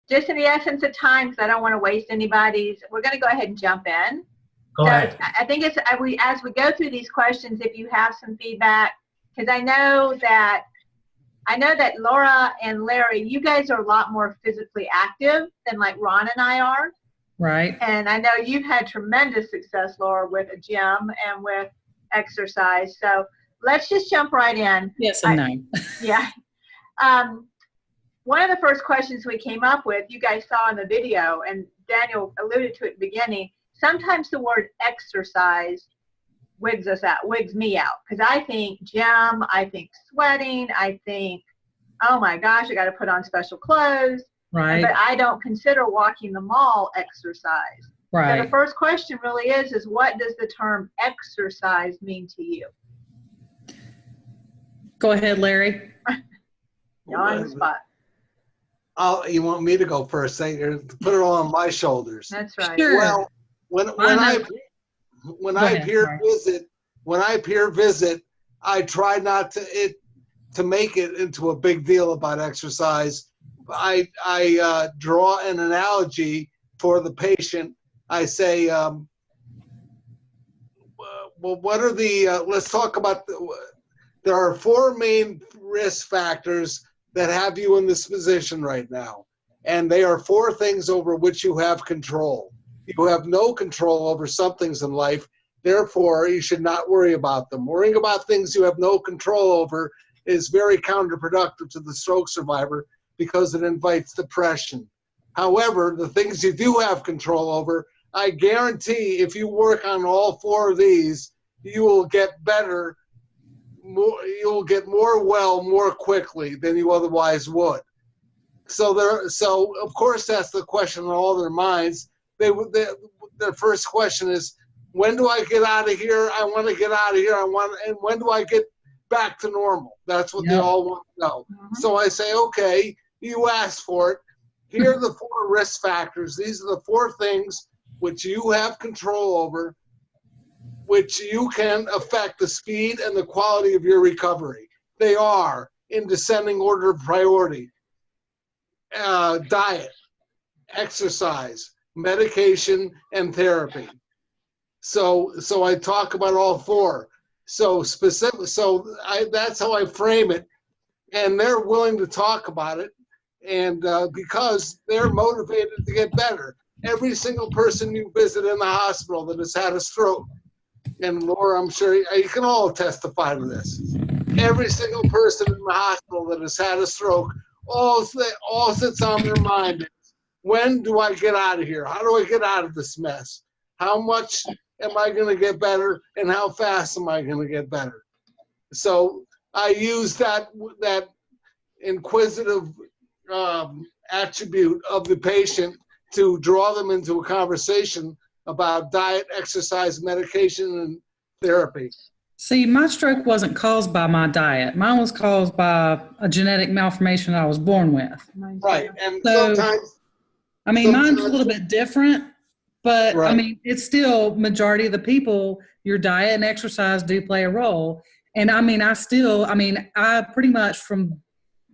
just in the essence of time, because I don't want to waste anybody's, we're going to go ahead and jump in. Go ahead. I think it's as we go through these questions, if you have some feedback, because I know that Laura and Larry, you guys are a lot more physically active than like Ron and I are. Right. And I know you've had tremendous success, Laura, with a gym and with exercise. So let's just jump right in. Yes and no. Yeah. One of the first questions we came up with, you guys saw in the video, and Daniel alluded to it at the beginning, sometimes the word exercise wigs me out. Because I think gym, I think sweating, I think, oh my gosh, I got to put on special clothes. Right. But I don't consider walking the mall exercise. Right. So the first question really is what does the term exercise mean to you? Go ahead, Larry. You're on the spot. You want me to go first? Put it all on my shoulders. That's right. Sure. Well, when I peer visit, I try not to make it into a big deal about exercise. I draw an analogy for the patient. I say, well, what are let's talk about, there are 4 main risk factors that have you in this position right now. And they are 4 things over which you have control. You have no control over some things in life. Therefore, you should not worry about them. Worrying about things you have no control over is very counterproductive to the stroke survivor because it invites depression. However, the things you do have control over, I guarantee if you work on all 4 of these, you will get better. You'll get more quickly than you otherwise would. So of course that's the question in all their minds. Their first question is, when do I get out of here? I want to get out of here. And when do I get back to normal? That's what they all want to know. Mm-hmm. So I say, okay, you asked for it. Here are the 4 risk factors. These are the 4 things which you have control over, which you can affect the speed and the quality of your recovery. They are, in descending order of priority, diet, exercise, medication, and therapy. So I talk about all 4. So that's how I frame it, and they're willing to talk about it, and because they're motivated to get better. Every single person you visit in the hospital that has had a stroke, and Laura, I'm sure you can all testify to this. Every single person in the hospital that has had a stroke, all that's on their mind is, when do I get out of here? How do I get out of this mess? How much am I going to get better, and how fast am I going to get better? So I use that inquisitive attribute of the patient to draw them into a conversation about diet, exercise, medication, and therapy. See, my stroke wasn't caused by my diet. Mine was caused by a genetic malformation I was born with. Right. And so, mine's a little bit different, but right. I mean, it's still majority of the people, your diet and exercise do play a role. And I pretty much from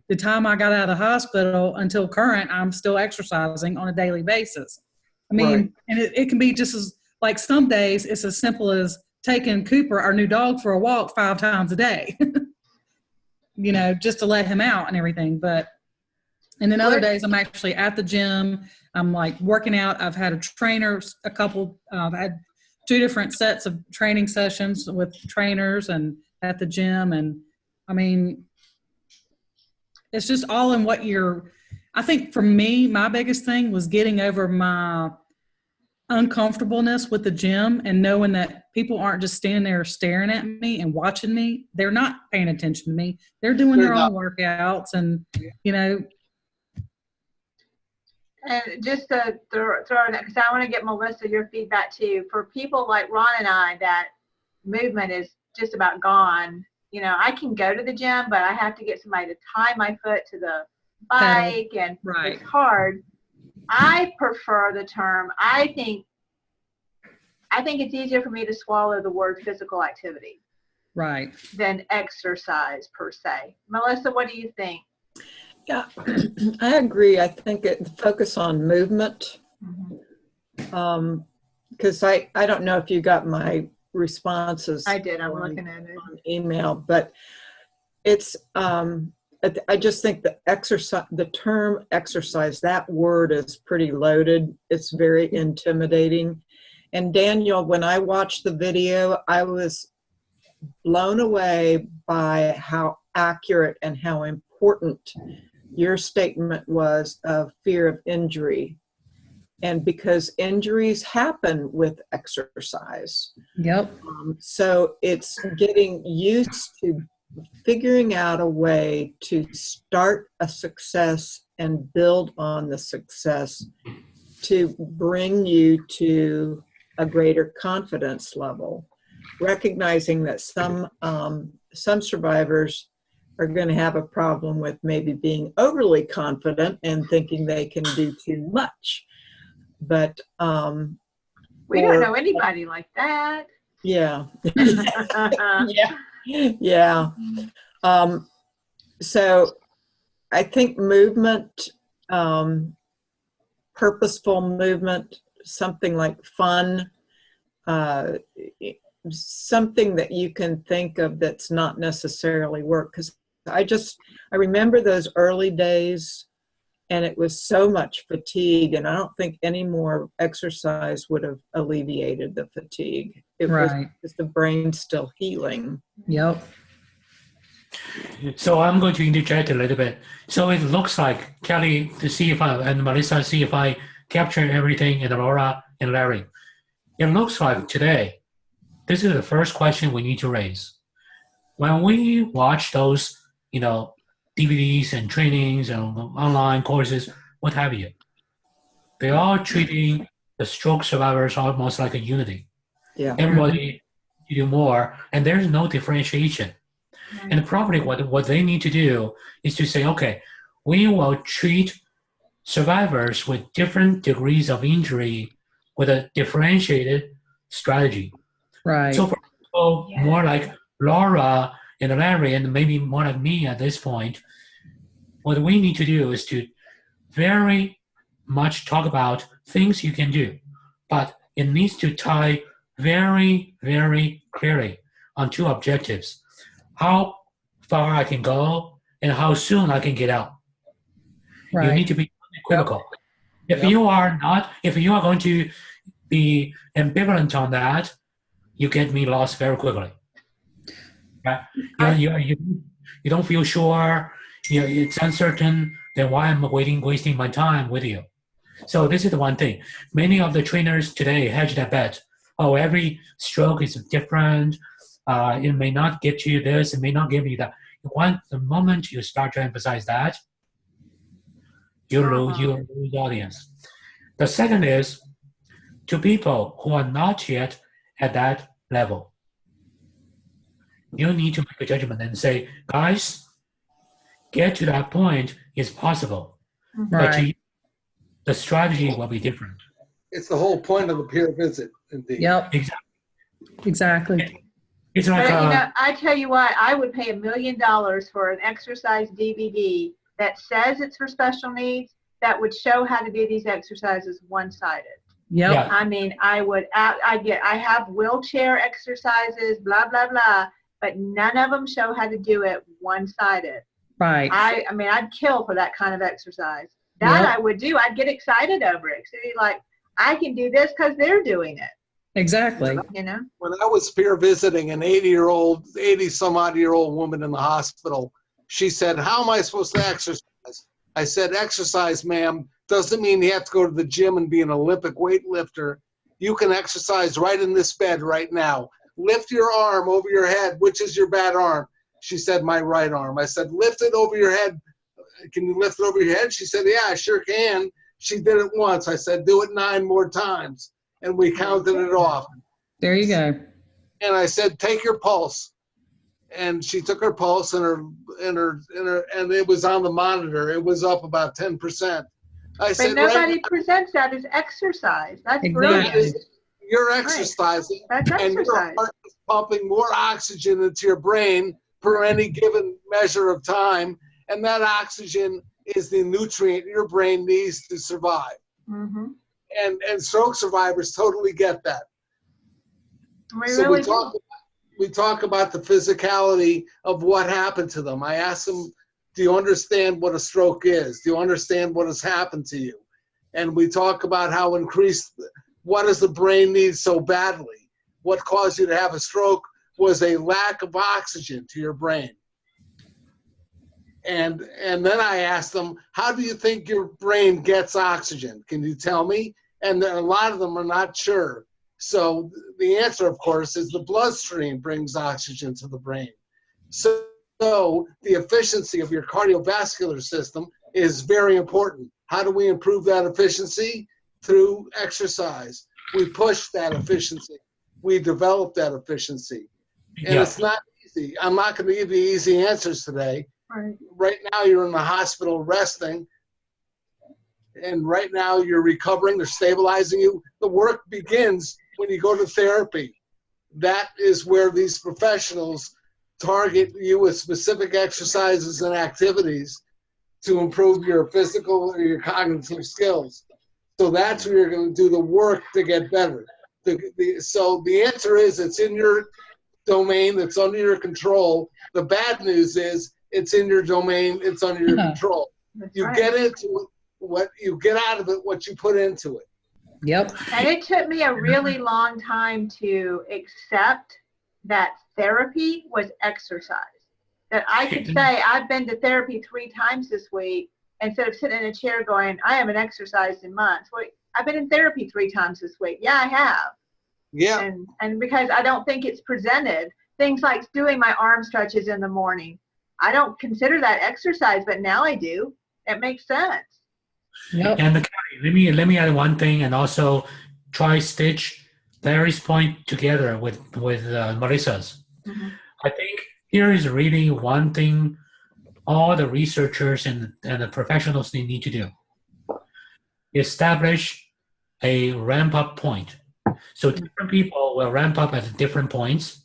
the time I got out of the hospital until current, I'm still exercising on a daily basis. I mean, right. And it can be just as, like some days, it's as simple as taking Cooper, our new dog, for a walk 5 times a day, just to let him out and everything. And then other days I'm actually at the gym. I'm like working out. I've had a trainer, I've had 2 different sets of training sessions with trainers and at the gym. And I mean, it's just all in what I think for me, my biggest thing was getting over my uncomfortableness with the gym and knowing that people aren't just standing there staring at me and watching me. They're not paying attention to me. They're doing their own workouts and, And just to throw in, because I want to get Melissa your feedback too. For people like Ron and I, that movement is just about gone. I can go to the gym, but I have to get somebody to tie my foot to the bike, and It's hard. I prefer the term. I think it's easier for me to swallow the word physical activity, right, than exercise per se. Melissa, what do you think? Yeah, I agree. I think it focus on movement. Because I don't know if you got my responses. I did. I'm looking at it on email, but it's I just think the term exercise, that word is pretty loaded. It's very intimidating. And Daniel, when I watched the video, I was blown away by how accurate and how important your statement was of fear of injury. And because injuries happen with exercise. Yep. So it's getting used to figuring out a way to start a success and build on the success to bring you to a greater confidence level, recognizing that some survivors are going to have a problem with maybe being overly confident and thinking they can do too much. But we don't know anybody like that. Yeah. Yeah. So I think movement, purposeful movement, something like fun, something that you can think of that's not necessarily work. Because I remember those early days, and it was so much fatigue, and I don't think any more exercise would have alleviated the fatigue. It was just the brain still healing. Yep. So I'm going to interject a little bit. So it looks like, Kelly, to see if and Melissa, see if I capture everything, and Laura and Larry. It looks like today, this is the first question we need to raise. When we watch those, DVDs and trainings and online courses, what have you, they are treating the stroke survivors almost like a unity. Yeah. Everybody do more, and there's no differentiation. And probably what they need to do is to say, okay, we will treat survivors with different degrees of injury with a differentiated strategy. Right. So for example, more like Laura and Larry, and maybe more like me at this point, what we need to do is to very much talk about things you can do, but it needs to tie very, very clearly on two objectives: how far I can go and how soon I can get out. Right. You need to be equivocal. If you are going to be ambivalent on that, you get me lost very quickly. You don't feel sure, it's uncertain, then why am I wasting my time with you? So this is the one thing. Many of the trainers today hedge that bet. Oh, every stroke is different. It may not get you this, it may not give you that. The moment you start to emphasize that, you lose audience. The second is to people who are not yet at that level. You need to make a judgment and say, guys, get to that point is possible. But to you, the strategy will be different. It's the whole point of the peer visit, indeed. Yep. Exactly. It's like, but, I tell you what, I would pay $1 million for an exercise DVD that says it's for special needs, that would show how to do these exercises one-sided. Yep. Yeah. I mean, I have wheelchair exercises, blah, blah, blah, but none of them show how to do it one-sided. Right. I mean, I'd kill for that kind of exercise. That I would do. I'd get excited over it. So like, I can do this because they're doing it. Exactly. You know? When I was peer visiting an 80-some-odd-year-old woman in the hospital, she said, how am I supposed to exercise? I said, exercise, ma'am, doesn't mean you have to go to the gym and be an Olympic weightlifter. You can exercise right in this bed right now. Lift your arm over your head. Which is your bad arm? She said, my right arm. I said, lift it over your head. Can you lift it over your head? She said, yeah, I sure can. She did it once. I said, do it 9 more times. And we counted it off. There you go. And I said, take your pulse. And she took her pulse and it was on the monitor. It was up about 10%. But nobody presents that as exercise. That's brilliant. You're exercising, That's and exercise. your heart is pumping more oxygen into your brain per any given measure of time, and that oxygen is the nutrient your brain needs to survive. Mm-hmm. And stroke survivors totally get that. We talk about the physicality of what happened to them. I ask them, do you understand what a stroke is? Do you understand what has happened to you? And we talk about how what does the brain need so badly? What caused you to have a stroke was a lack of oxygen to your brain. And then I ask them, how do you think your brain gets oxygen? Can you tell me? And then a lot of them are not sure. So the answer, of course, is the bloodstream brings oxygen to the brain. So the efficiency of your cardiovascular system is very important. How do we improve that efficiency? Through exercise. We push that efficiency. We develop that efficiency. And it's not easy. I'm not going to give you easy answers today. Right now you're in the hospital resting. And right now you're recovering. They're stabilizing you. The work begins when you go to therapy. That is where these professionals target you with specific exercises and activities to improve your physical or your cognitive skills. So that's where you're going to do the work to get better. So the answer is it's in your domain, it's under your control. The bad news is it's in your domain, it's under your control. You get into what you get out of it, what you put into it. Yep. And it took me a really long time to accept that therapy was exercise. That I could say, I've been to therapy 3 times this week, instead of sitting in a chair going, I haven't exercised in months. Well, I've been in therapy 3 times this week. Yeah, I have. Yeah. And because I don't think it's presented, things like doing my arm stretches in the morning, I don't consider that exercise, but now I do. It makes sense. Yep. And let me add one thing, and also try stitch Larry's point together with Marissa's. Mm-hmm. I think here is really one thing all the researchers and the professionals they need to do. Establish a ramp up point. So different people will ramp up at different points.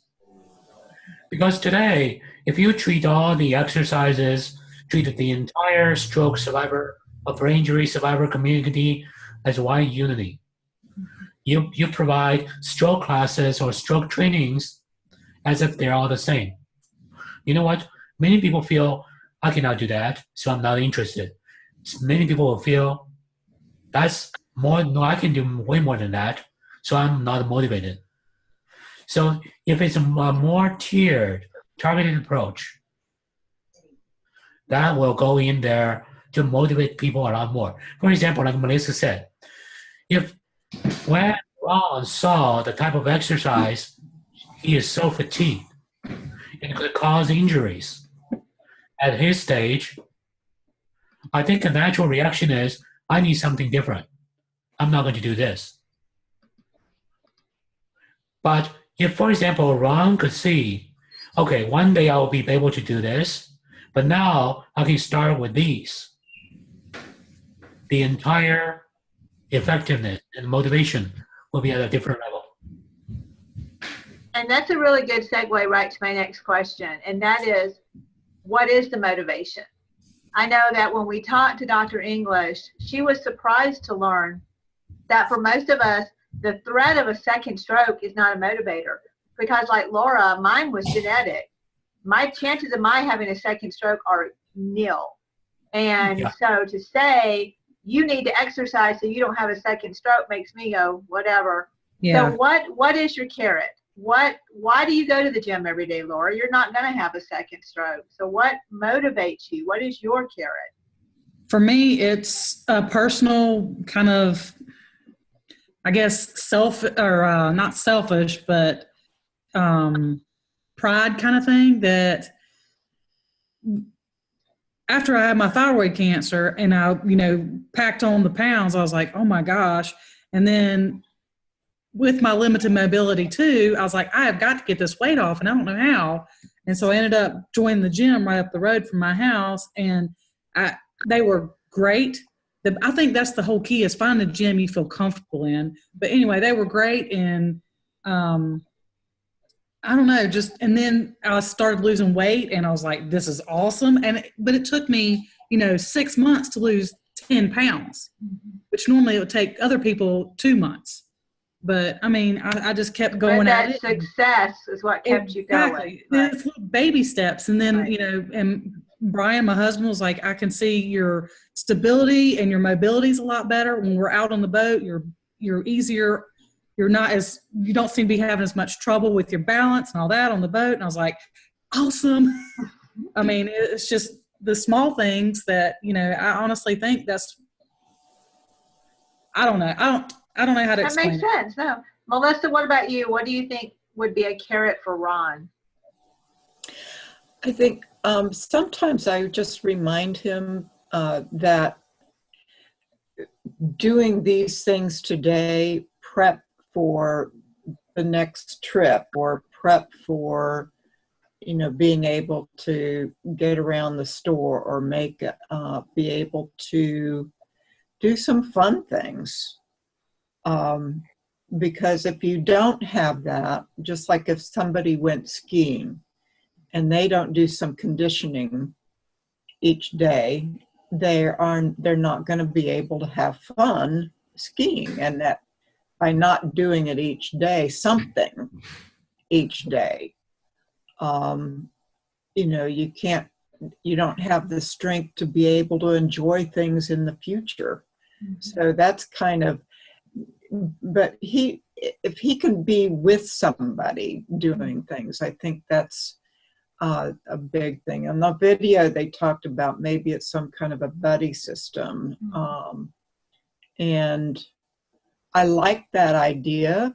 Because today, if you treat all the exercises, treat the entire stroke survivor or brain injury survivor community as one unity. You provide stroke classes or stroke trainings as if they're all the same. You know what? Many people feel, I cannot do that, so I'm not interested. Many people will feel, that's more, no, I can do way more than that, so I'm not motivated. So if it's a more tiered, targeted approach, that will go in there to motivate people a lot more. For example, like Melissa said, when Ron saw the type of exercise, he is so fatigued, it could cause injuries. At his stage, I think a natural reaction is, I need something different. I'm not going to do this. But if, for example, Ron could see, okay, one day I will be able to do this, but now I can start with these. The entire effectiveness and motivation will be at a different level. And that's a really good segue right to my next question, and that is, what is the motivation? I know that when we talked to Dr. English, she was surprised to learn that for most of us, the threat of a second stroke is not a motivator. Because like Laura, mine was genetic. My chances of my having a second stroke are nil. And so to say, you need to exercise so you don't have a second stroke makes me go, whatever. Yeah. So what is your carrot? Why do you go to the gym every day, Laura? You're not going to have a second stroke. So what motivates you? What is your carrot? For me, it's a personal kind of, I guess, not selfish, but pride kind of thing, that after I had my thyroid cancer and I, packed on the pounds, I was like, oh my gosh. And then with my limited mobility too, I was like, I have got to get this weight off and I don't know how. And so I ended up joining the gym right up the road from my house, and they were great. I think that's the whole key, is find a gym you feel comfortable in. But anyway, they were great. And I don't know, and then I started losing weight and I was like, this is awesome. But it took me 6 months to lose 10 pounds, which normally it would take other people 2 months. But I mean, I just kept going But at that it. success is what kept you going. Exactly. Right. It's little baby steps. And then, Right. And Brian, my husband, was like, I can see your stability and your mobility is a lot better. When we're out on the boat, you're easier. You don't seem to be having as much trouble with your balance and all that on the boat. And I was like, awesome. I mean, it's just the small things that, I honestly think I don't know. I don't know how to That explain makes it. sense. No. Melissa, what about you? What do you think would be a carrot for Ron? I think sometimes I just remind him that doing these things today prep for the next trip, or prep for being able to get around the store, or be able to do some fun things. Because if you don't have that, just like if somebody went skiing and they don't do some conditioning each day, they're not going to be able to have fun skiing. And that by not doing it each day, you don't have the strength to be able to enjoy things in the future. Mm-hmm. So that's kind of, but if he can be with somebody doing things, I think that's a big thing. In the video, they talked about maybe it's some kind of a buddy system. And I like that idea.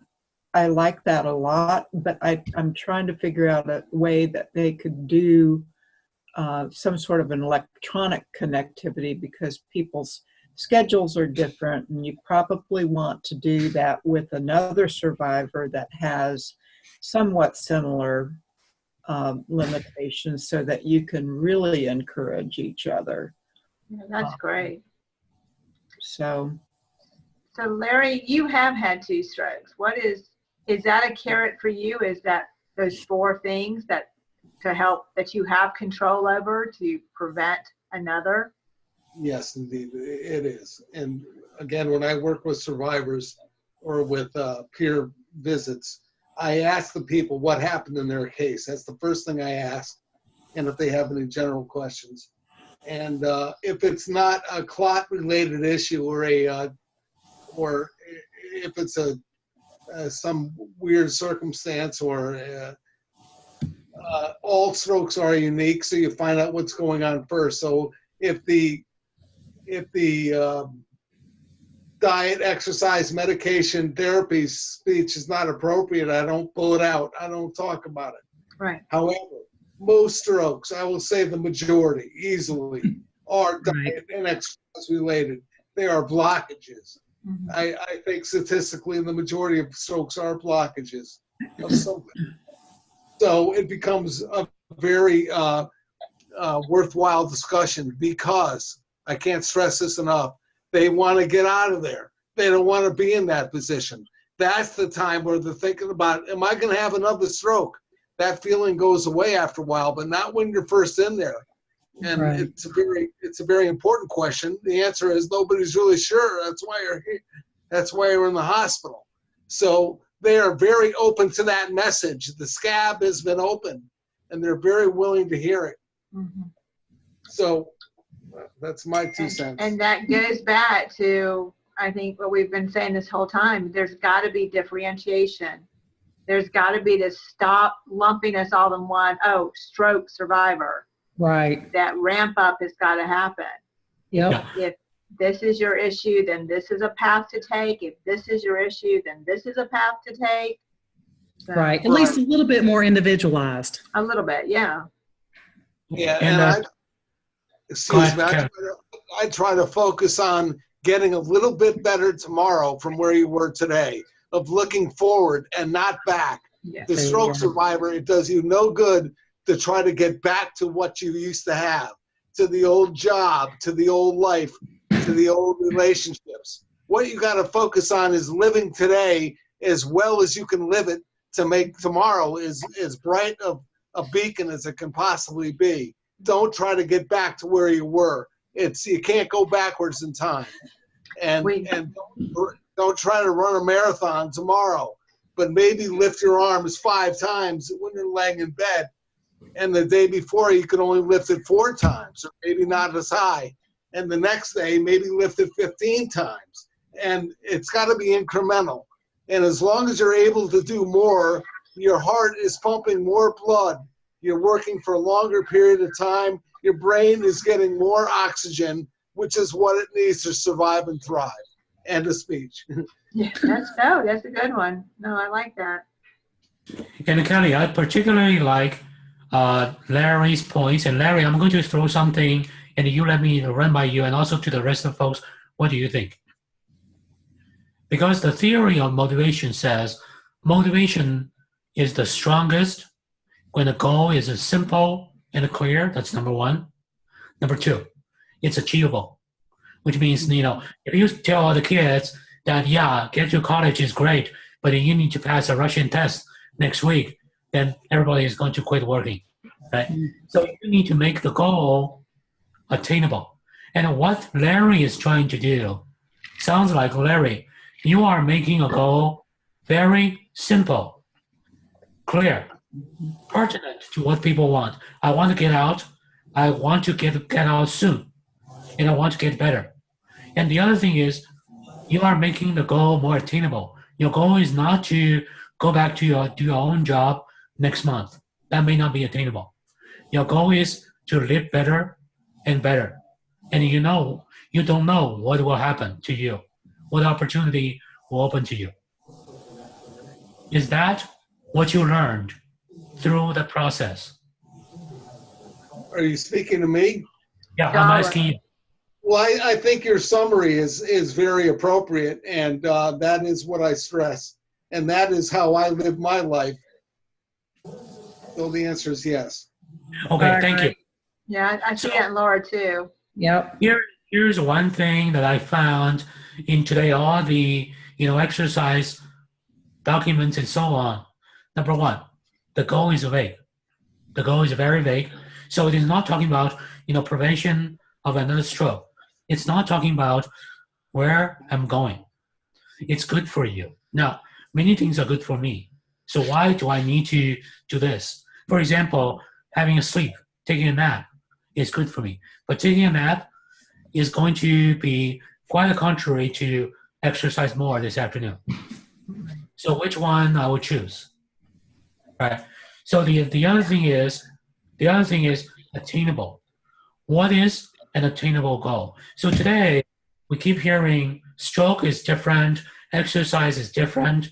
I like that a lot, but I'm trying to figure out a way that they could do some sort of an electronic connectivity, because people's schedules are different, and you probably want to do that with another survivor that has somewhat similar limitations, so that you can really encourage each other. Yeah, that's great. So Larry, you have had 2 strokes. Is that a carrot for you? Is that those 4 things that you have control over to prevent another? Yes, indeed, it is. And again, when I work with survivors or with peer visits, I ask the people what happened in their case. That's the first thing I ask, and if they have any general questions. And if it's not a clot-related issue, or if it's some weird circumstance, or all strokes are unique, so you find out what's going on first. So if the diet, exercise, medication, therapy speech is not appropriate, I don't pull it out. I don't talk about it. Right. However, most strokes, I will say the majority, easily, are diet and exercise related. They are blockages. Mm-hmm. I think statistically the majority of strokes are blockages of something. So it becomes a very worthwhile discussion, because I can't stress this enough. They want to get out of there. They don't want to be in that position. That's the time where they're thinking about, am I going to have another stroke? That feeling goes away after a while, but not when you're first in there. And it's a very important question. The answer is nobody's really sure. That's why you're here. That's why you're in the hospital. So they are very open to that message. The scab has been open, and they're very willing to hear it. Mm-hmm. So that's my 2 cents. And that goes back to, I think, what we've been saying this whole time. There's got to be differentiation. There's got to be to stop lumping us all in one. Oh, stroke survivor. Right. That ramp up has got to happen. Yep. If this is your issue, then this is a path to take. If this is your issue, then this is a path to take. So, right. At least a little bit more individualized. A little bit, yeah. Yeah, and I try to focus on getting a little bit better tomorrow from where you were today, of looking forward and not back. Yes. The stroke survivor, it does you no good to try to get back to what you used to have, to the old job, to the old life, to the old relationships. What you got to focus on is living today as well as you can live it, to make tomorrow as bright of a beacon as it can possibly be. Don't try to get back to where you were. You can't go backwards in time. And don't try to run a marathon tomorrow, but maybe lift your arms 5 times when you're laying in bed. And the day before, you can only lift it 4 times, or maybe not as high. And the next day, maybe lift it 15 times. And it's got to be incremental. And as long as you're able to do more, your heart is pumping more blood. You're working for a longer period of time. Your brain is getting more oxygen, which is what it needs to survive and thrive. End of speech. Yeah, that's a good one. No, I like that. And Kelly, I particularly like Larry's points. And Larry, I'm going to throw something, and you let me run by you, and also to the rest of the folks. What do you think? Because the theory of motivation says motivation is the strongest when the goal is simple and clear. That's number one. Number two, it's achievable, which means, if you tell all the kids that, yeah, get to college is great, but you need to pass a Russian test next week, then everybody is going to quit working, right? So you need to make the goal attainable. And what Larry is trying to do sounds like, Larry, you are making a goal very simple, clear, pertinent to what people want. I want to get out. I want to get out soon, and I want to get better. And the other thing is, you are making the goal more attainable. Your goal is not to go back to do your own job next month. That may not be attainable. Your goal is to live better and better. And you don't know what will happen to you, what opportunity will open to you. Is that what you learned through the process? Are you speaking to me? Yeah, I'm asking you. Well, I think your summary is very appropriate, and that is what I stress, and that is how I live my life. So the answer is yes. Okay, thank you. Yeah, I see that in Laura too. Yep. Here's one thing that I found in today, all the exercise documents and so on. Number one, the goal is vague. The goal is very vague. So it is not talking about prevention of another stroke. It's not talking about where I'm going. It's good for you. Now, many things are good for me. So why do I need to do this? For example, having a sleep, taking a nap is good for me. But taking a nap is going to be quite the contrary to exercise more this afternoon. So which one I would choose, right? So the other thing is attainable. What is an attainable goal? So today we keep hearing stroke is different, exercise is different.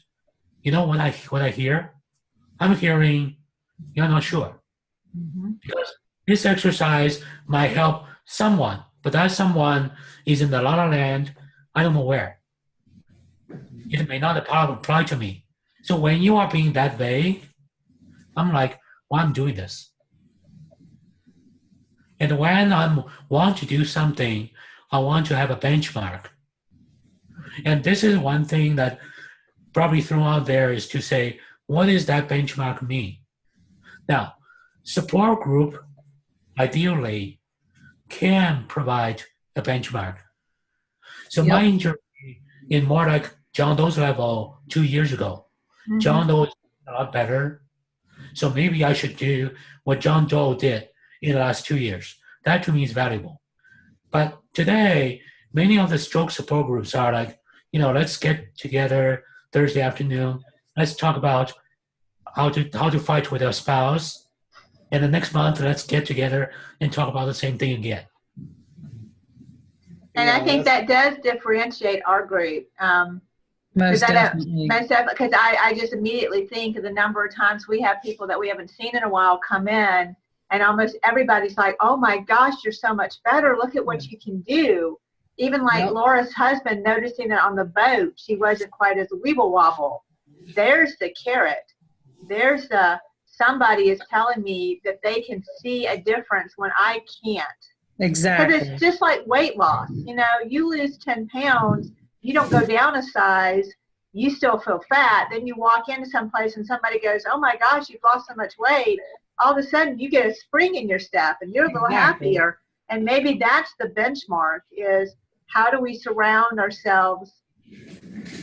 You know what I hear? I'm hearing you're not sure. Because this exercise might help someone, but that someone is in the la la land, I don't know where. It may not apply to me. So when you are being that vague, I'm like, why I'm doing this? And when I want to do something, I want to have a benchmark. And this is one thing that probably thrown out there is to say, what does that benchmark mean? Now, support group ideally can provide a benchmark. So my injury is more like John Doe's level 2 years ago. John Doe is a lot better. So maybe I should do what John Doe did in the last 2 years. That to me is valuable. But today, many of the stroke support groups are like, let's get together Thursday afternoon. Let's talk about how to fight with our spouse. And the next month, let's get together and talk about the same thing again. And I think that does differentiate our group. Most definitely. Because I just immediately think of the number of times we have people that we haven't seen in a while come in, and almost everybody's like, oh my gosh, you're so much better. Look at what you can do. Even like Laura's husband noticing that on the boat, she wasn't quite as weeble wobble. There's the carrot. There's the somebody is telling me that they can see a difference when I can't. Exactly. Because it's just like weight loss. You lose 10 pounds, you don't go down a size, you still feel fat. Then you walk into someplace and somebody goes, oh my gosh, you've lost so much weight. All of a sudden you get a spring in your step and you're a little happier. And maybe that's the benchmark, is how do we surround ourselves,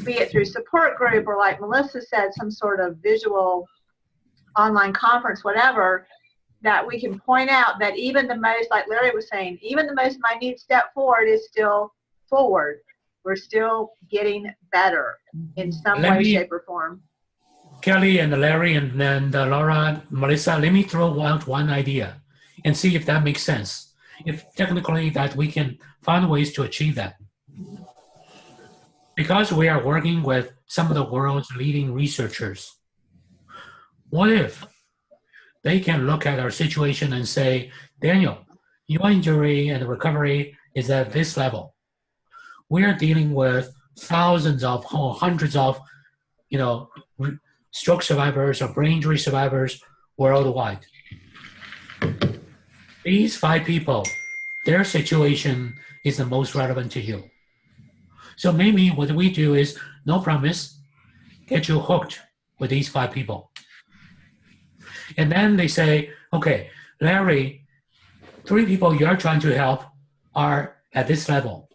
be it through support group or, like Melissa said, some sort of visual online conference, whatever, that we can point out that even the most, like Larry was saying, even the most minute step forward is still forward. We're still getting better in some way, shape, or form. Kelly and Larry and then Laura, Melissa, let me throw out one idea and see if that makes sense. If technically that we can find ways to achieve that. Because we are working with some of the world's leading researchers, what if they can look at our situation and say, Daniel, your injury and recovery is at this level. We are dealing with thousands of, hundreds of, stroke survivors or brain injury survivors worldwide. These 5 people, their situation is the most relevant to you. So maybe what we do is, no promise, get you hooked with these 5 people. And then they say, okay, Larry, 3 people you're trying to help are at this level.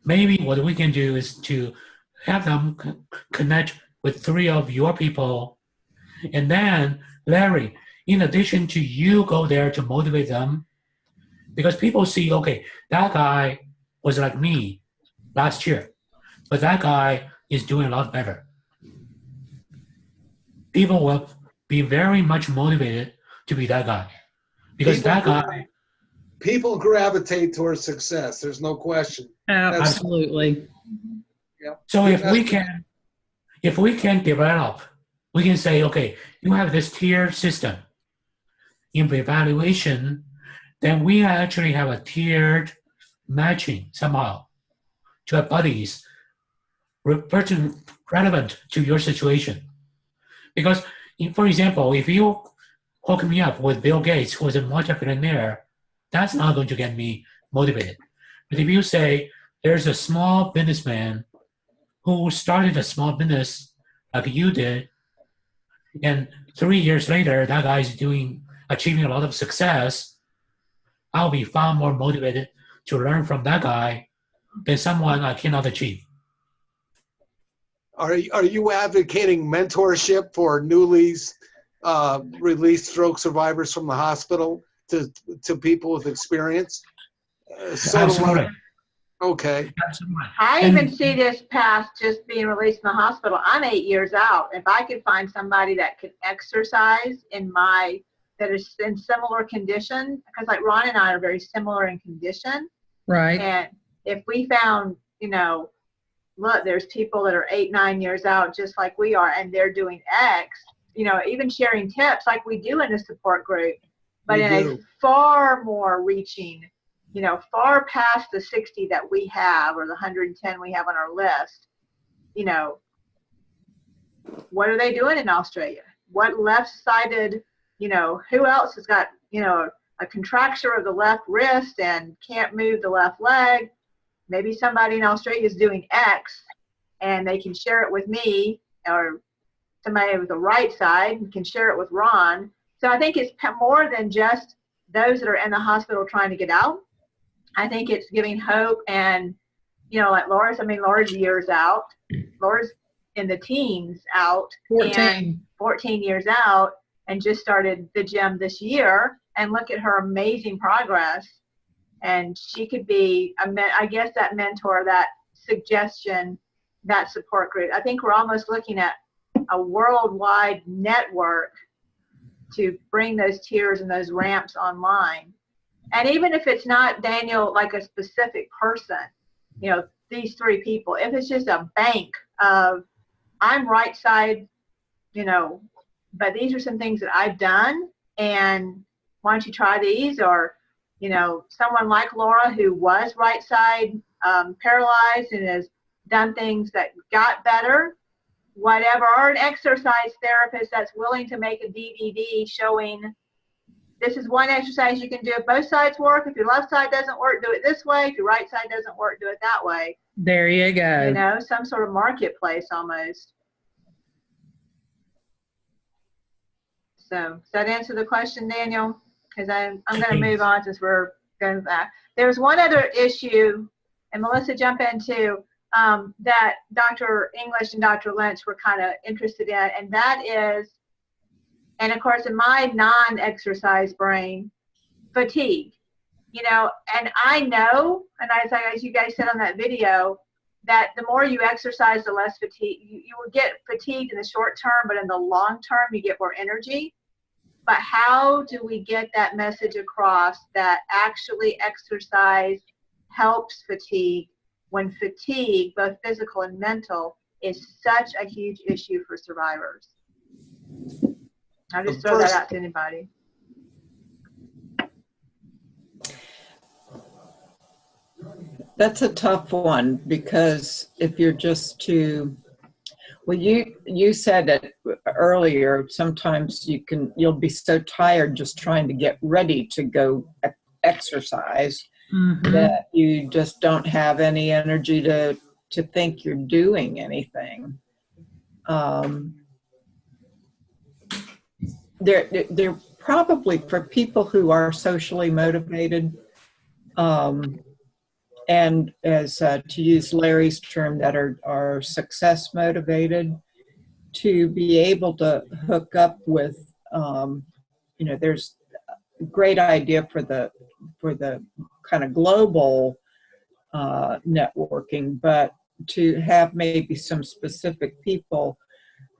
Maybe what we can do is to have them connect with 3 of your people. And then, Larry, in addition to you go there to motivate them, because people see, okay, that guy was like me last year, but that guy is doing a lot better. People will be very much motivated to be that guy. Because people gravitate towards success. There's no question. Absolutely. So if we can develop, we can say, okay, you have this tier system. In the evaluation, then we actually have a tiered matching somehow to have buddies relevant to your situation. Because, for example, if you hook me up with Bill Gates, who is a multi-billionaire, that's not going to get me motivated. But if you say there's a small businessman who started a small business like you did, and 3 years later, that guy is achieving a lot of success, I'll be far more motivated to learn from that guy than someone I cannot achieve. Are you advocating mentorship for newly released stroke survivors from the hospital to people with experience? Absolutely. Okay. Absolutely. I even see this past just being released from the hospital. I'm 8 years out. If I could find somebody that could exercise that is in similar condition, because like Ron and I are very similar in condition. Right. And if we found, look, there's people that are 8, 9 years out just like we are, and they're doing X, even sharing tips like we do in a support group, but in a far more reaching, far past the 60 that we have or the 110 we have on our list. What are they doing in Australia? What left-sided, who else has got, a contracture of the left wrist and can't move the left leg? Maybe somebody in Australia is doing X and they can share it with me, or somebody with the right side can share it with Ron. So I think it's more than just those that are in the hospital trying to get out. I think it's giving hope, and, like Laura's years out. Laura's in the teens out. 14 years out, and just started the gym this year, and look at her amazing progress. And she could be, I guess, that mentor, that suggestion, that support group. I think we're almost looking at a worldwide network to bring those tiers and those ramps online. And even if it's not, Daniel, like a specific person, these 3 people, if it's just a bank of, I'm right side, but these are some things that I've done, and why don't you try these? Or, someone like Laura who was right side paralyzed and has done things that got better, whatever, or an exercise therapist that's willing to make a DVD showing this is one exercise you can do if both sides work. If your left side doesn't work, do it this way. If your right side doesn't work, do it that way. There you go. Some sort of marketplace almost. So does that answer the question, Daniel? Because I'm going to move on since we're go back. There's one other issue, and Melissa, jump in too, that Dr. English and Dr. Lynch were kind of interested in, and that is, and of course in my non-exercise brain, fatigue. You know, and I know, and as you guys said on that video, that the more you exercise, the less fatigue. You will get fatigued in the short term, but in the long term, you get more energy. But how do we get that message across that actually exercise helps fatigue when fatigue, both physical and mental, is such a huge issue for survivors? I'll just throw that out to anybody. That's a tough one, because if you're just too, well, you said it earlier, sometimes you'll be so tired just trying to get ready to go exercise that you just don't have any energy to think you're doing anything. They're probably, for people who are socially motivated, and as to use Larry's term, that are success motivated, to be able to hook up with, there's a great idea for the kind of global networking, but to have maybe some specific people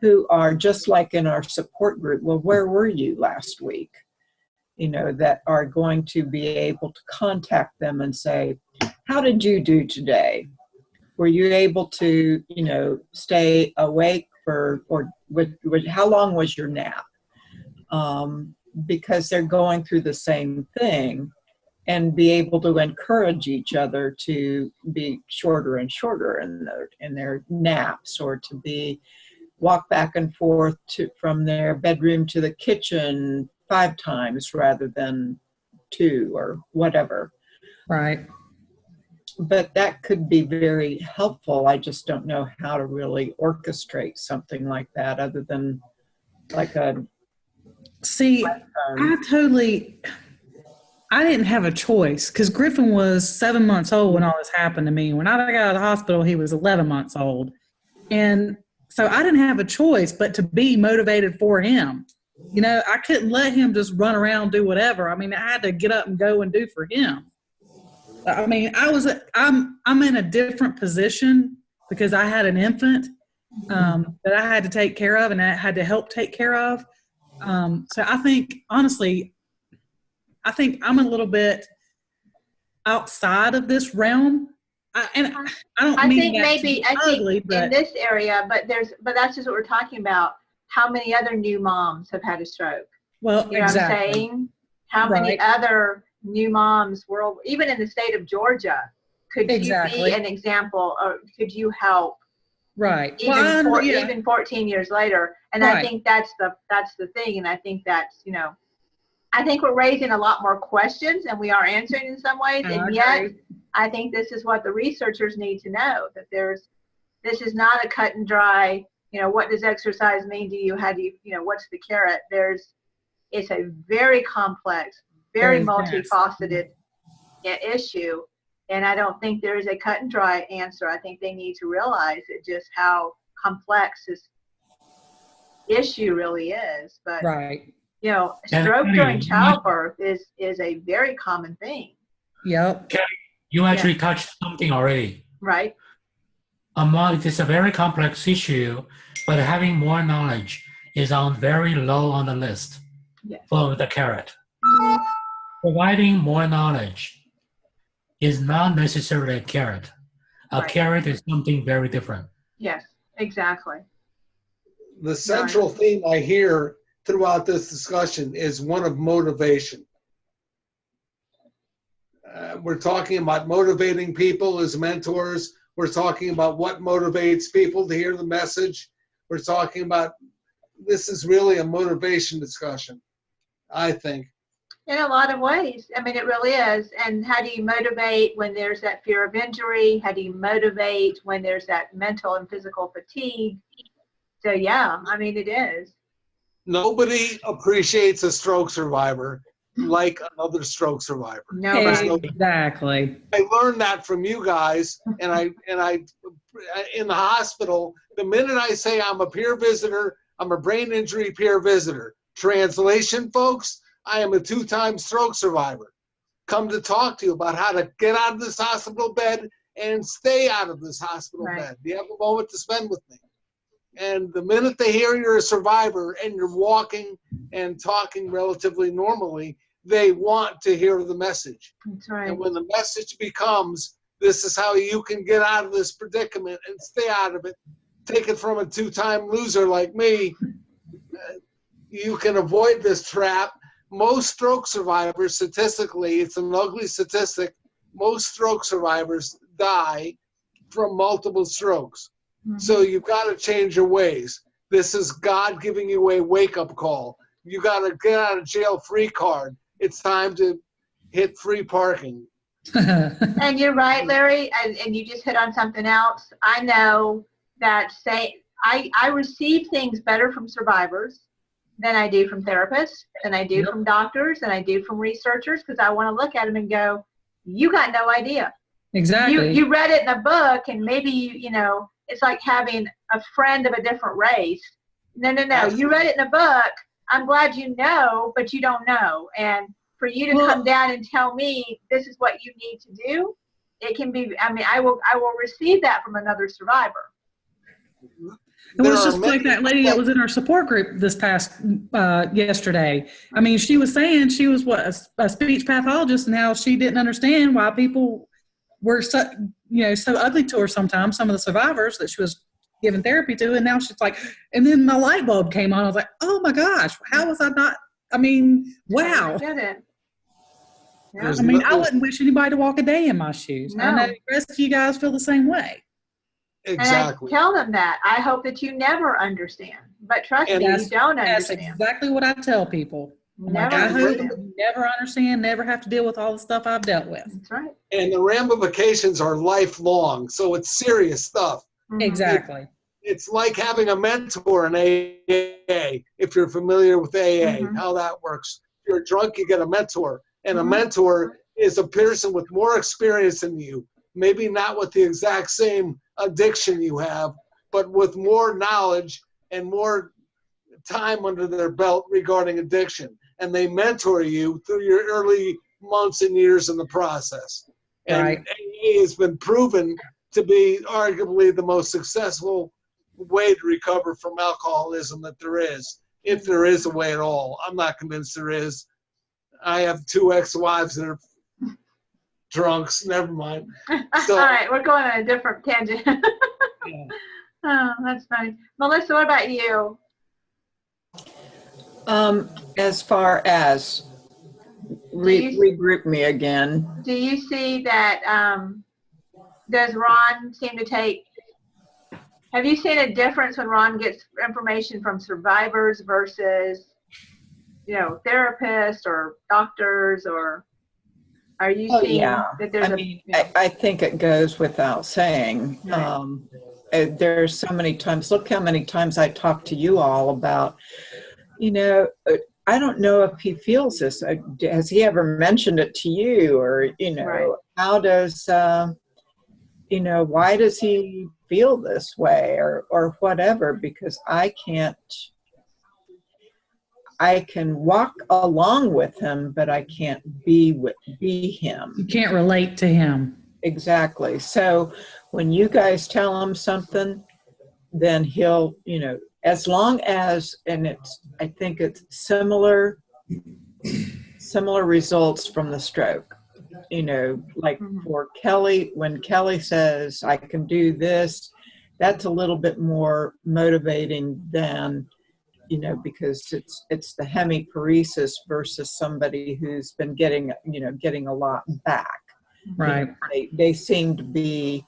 who are just like in our support group. Well, where were you last week? That are going to be able to contact them and say, how did you do today? Were you able to, stay awake or how long was your nap? Because they're going through the same thing, and be able to encourage each other to be shorter and shorter in their naps, or to walk back and forth from their bedroom to the kitchen 5 times rather than 2 or whatever. Right. But that could be very helpful. I just don't know how to really orchestrate something like that, other than like a... See, I didn't have a choice, because Griffin was 7 months old when all this happened to me. When I got out of the hospital, he was 11 months old. And so I didn't have a choice but to be motivated for him. I couldn't let him just run around, do whatever. I mean, I had to get up and go and do for him. I mean, I'm in a different position because I had an infant that I had to take care of, and I had to help take care of. So I think, honestly, I'm a little bit outside of this realm. I think in this area, but that's just what we're talking about. How many other new moms have had a stroke? Well, you know exactly. what I'm saying? How many other new moms even in the state of Georgia, could you be an example, or could you help? Right. Even 14 years later. And I think that's the thing. And I think that's, I think we're raising a lot more questions and we are answering in some ways. And yet I think this is what the researchers need to know, that this is not a cut and dry, what does exercise mean to you? How do you, what's the carrot? It's a very complex, very multifaceted issue. And I don't think there is a cut and dry answer. I think they need to realize just how complex this issue really is. But, stroke during childbirth is a very common thing. Yep. Kelly, you actually touched something already. Right. It's a very complex issue, but having more knowledge is very low on the list for the carrot. Providing more knowledge is not necessarily a carrot. A carrot is something very different. Yes, exactly. The central theme I hear throughout this discussion is one of motivation. We're talking about motivating people as mentors. We're talking about what motivates people to hear the message. We're talking about, this is really a motivation discussion, I think. In a lot of ways. I mean, it really is. And how do you motivate when there's that fear of injury? How do you motivate when there's that mental and physical fatigue? So, yeah, I mean, it is. Nobody appreciates a stroke survivor like another stroke survivor. Nobody. Exactly. I learned that from you guys, and I in the hospital, the minute I say I'm a peer visitor, I'm a brain injury peer visitor. Translation, folks, I am a 2-time stroke survivor. Come to talk to you about how to get out of this hospital bed and stay out of this hospital bed. Do you have a moment to spend with me? And the minute they hear you're a survivor and you're walking and talking relatively normally, they want to hear the message. That's right. And when the message becomes, this is how you can get out of this predicament and stay out of it, take it from a 2-time loser like me, you can avoid this trap. Most stroke survivors, statistically, it's an ugly statistic, most stroke survivors die from multiple strokes. Mm-hmm. So you've got to change your ways. This is God giving you a wake-up call. You got to get out of jail free card. It's time to hit free parking. And you're right, Larry, and you just hit on something else. I know that I receive things better from survivors than I do from therapists, than I do from doctors, than I do from researchers, because I want to look at them and go, you got no idea. Exactly. You read it in a book, and maybe you know, it's like having a friend of a different race. No. You read it in a book. I'm glad you know, but you don't know. And for you to come down and tell me this is what you need to do, it can be, I mean, I will receive that from another survivor. It was just like that lady that was in our support group this past yesterday. I mean, she was saying she was a speech pathologist, and how she didn't understand why people were so ugly to her sometimes, some of the survivors that she was giving therapy to. And now she's like, and then my light bulb came on. I was like, oh my gosh, how was I not? I mean, wow. I get it. Yeah. I mean, I wouldn't wish anybody to walk a day in my shoes. No. I know the rest of you guys feel the same way. Exactly. And I tell them that. I hope that you never understand. But trust me, you don't That's understand. exactly what I tell people. I'm like, Never I hope understand. you never understand, never have to deal with all the stuff I've dealt with. That's right. And the ramifications are lifelong, so it's serious stuff. Mhm. Exactly. It's like having a mentor in AA, if you're familiar with AA, Mhm. how that works. If you're drunk, you get a mentor. And a Mhm. mentor is a person with more experience than you, maybe not with the exact same addiction you have, but with more knowledge and more time under their belt regarding addiction. And they mentor you through your early months and years in the process. And Right. AA has been proven to be arguably the most successful way to recover from alcoholism that there is, if there is a way at all. I'm not convinced there is. I have 2 ex-wives that are drunks. Never mind. So, All right, we're going on a different tangent. yeah. Oh, that's funny. Melissa, what about you? As far as regroup me again. Do you see that, does Ron seem to take, have you seen a difference when Ron gets information from survivors versus, therapists or doctors, or are you seeing that there's I think it goes without saying. Right. There's so many times, look how many times I talk to you all about, I don't know if he feels this. Has he ever mentioned it to you? Or, Right. how does, why does he feel this way, or whatever? Because I can walk along with him, but I can't be him. You can't relate to him. Exactly. So when you guys tell him something, then he'll, as long as, and I think it's similar results from the stroke, like for Kelly, when Kelly says, I can do this, that's a little bit more motivating than, because it's the hemiparesis versus somebody who's been getting a lot back. Right. They seem to be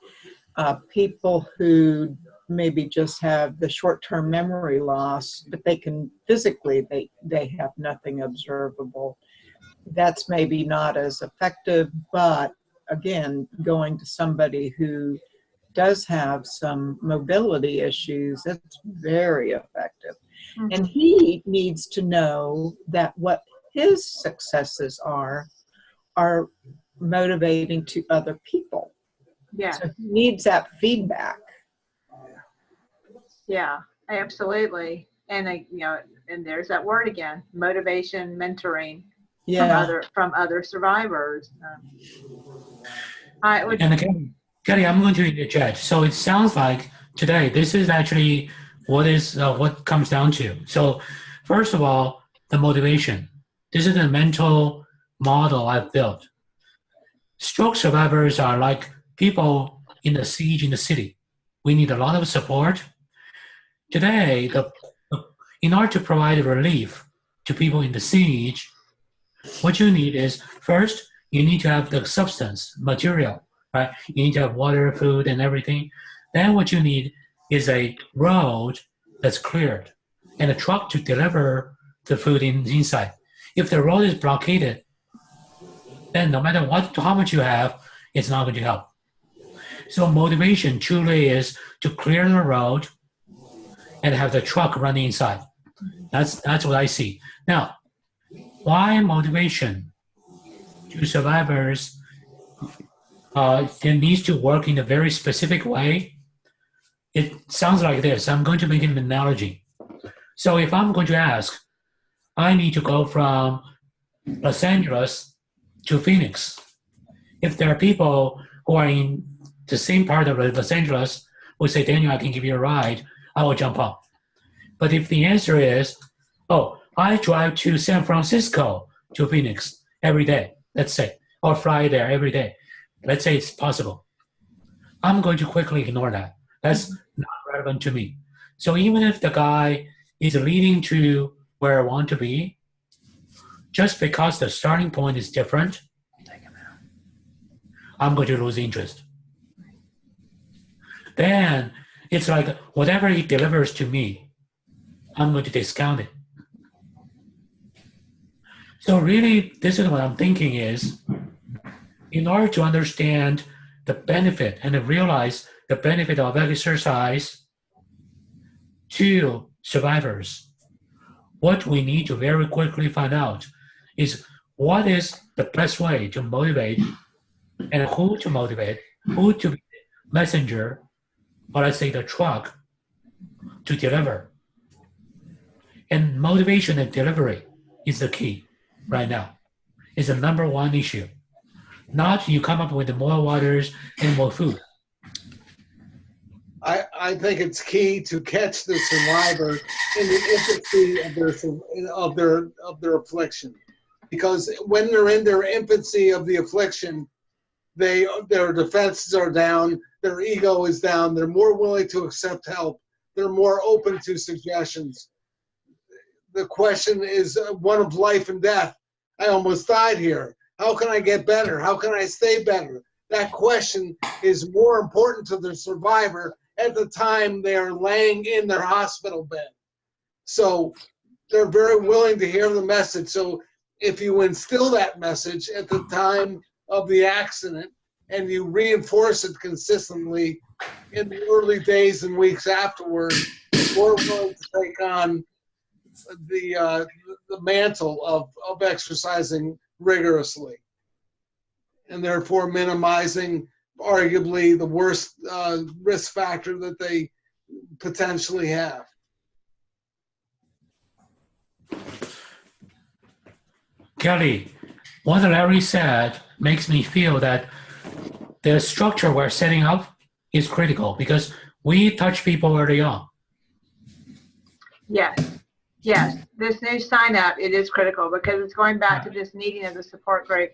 people who maybe just have the short-term memory loss, but they can physically, they have nothing observable. That's maybe not as effective, but again, going to somebody who does have some mobility issues, that's very effective. Mm-hmm. And he needs to know that what his successes are motivating to other people. Yeah. So he needs that feedback. Yeah, absolutely. And and there's that word again, motivation, mentoring from other survivors. I would. And Kelly, I'm going to interject. So it sounds like today this is actually what comes down to. So first of all, the motivation. This is a mental model I've built. Stroke survivors are like people in the siege in the city. We need a lot of support. Today, in order to provide relief to people in the siege, what you need is, first, you need to have the substance, material, right? You need to have water, food, and everything. Then what you need is a road that's cleared and a truck to deliver the food inside. If the road is blockaded, then no matter how much you have, it's not going to help. So motivation truly is to clear the road and have the truck running inside. That's what I see. Now, why motivation to survivors it needs to work in a very specific way? It sounds like this. I'm going to make an analogy. So if I'm going to ask, I need to go from Los Angeles to Phoenix. If there are people who are in the same part of Los Angeles who say, Daniel, I can give you a ride, I will jump on. But if the answer is, oh, I drive to San Francisco to Phoenix every day, let's say, or fly there every day, let's say it's possible, I'm going to quickly ignore that. That's not relevant to me. So even if the guy is leading to where I want to be, just because the starting point is different, I'm going to lose interest. Then it's like whatever he delivers to me, I'm going to discount it. So really, this is what I'm thinking is, in order to understand the benefit and to realize the benefit of exercise to survivors, what we need to very quickly find out is what is the best way to motivate and who to motivate, who to be the messenger, or let's say the truck to deliver. And motivation and delivery is the key right now. It's the number one issue. Not you come up with more waters and more food. I think it's key to catch the survivor in the infancy of their affliction, because when they're in their infancy of the affliction, their defenses are down, their ego is down, they're more willing to accept help, they're more open to suggestions. The question is one of life and death. I almost died here. How can I get better? How can I stay better? That question is more important to the survivor at the time they are laying in their hospital bed. So they're very willing to hear the message. So if you instill that message at the time of the accident and you reinforce it consistently in the early days and weeks afterward, we're willing to take on the mantle of exercising rigorously, and therefore minimizing arguably the worst risk factor that they potentially have. Kelly, what Larry said makes me feel that the structure we're setting up is critical because we touch people early on. Yes, this new sign up, it is critical because it's going back to this meeting of the support group.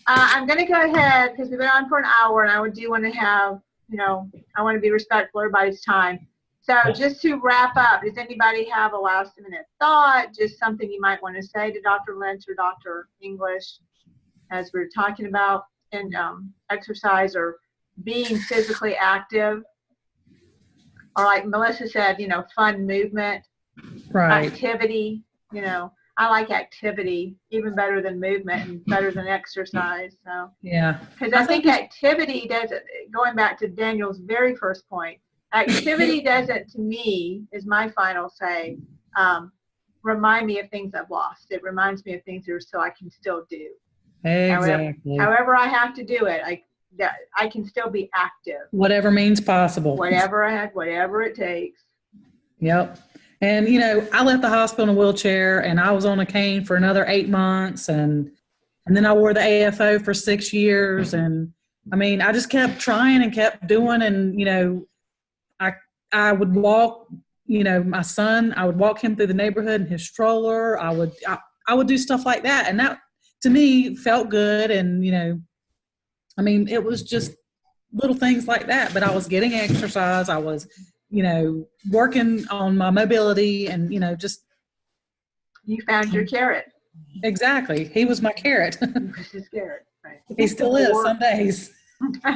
I'm going to go ahead because we've been on for an hour and I do want to have, I want to be respectful of everybody's time. So just to wrap up, does anybody have a last minute thought, just something you might want to say to Dr. Lynch or Dr. English as we're talking about in exercise or being physically active? Or like Melissa said, fun movement. Right. Activity, I like activity even better than movement and better than exercise. So Yeah. because I think activity doesn't, going back to Daniel's very first point, activity doesn't, to me, is my final say, remind me of things I've lost. It reminds me of things that are so I can still do. Exactly. However I have to do it, I can still be active. Whatever means possible. Whatever it takes. Yep. And, you know, I left the hospital in a wheelchair and I was on a cane for another 8 months. And then I wore the AFO for 6 years. And I mean, I just kept trying and kept doing. And, you know, I would walk, you know, my son, I would walk him through the neighborhood in his stroller. I would do stuff like that. And that to me felt good. And, you know, I mean, it was just little things like that, but I was getting exercise. I was, you know, working on my mobility and, you know, just. You found your carrot. Exactly. He was my carrot. He was his carrot, right. He still is some days.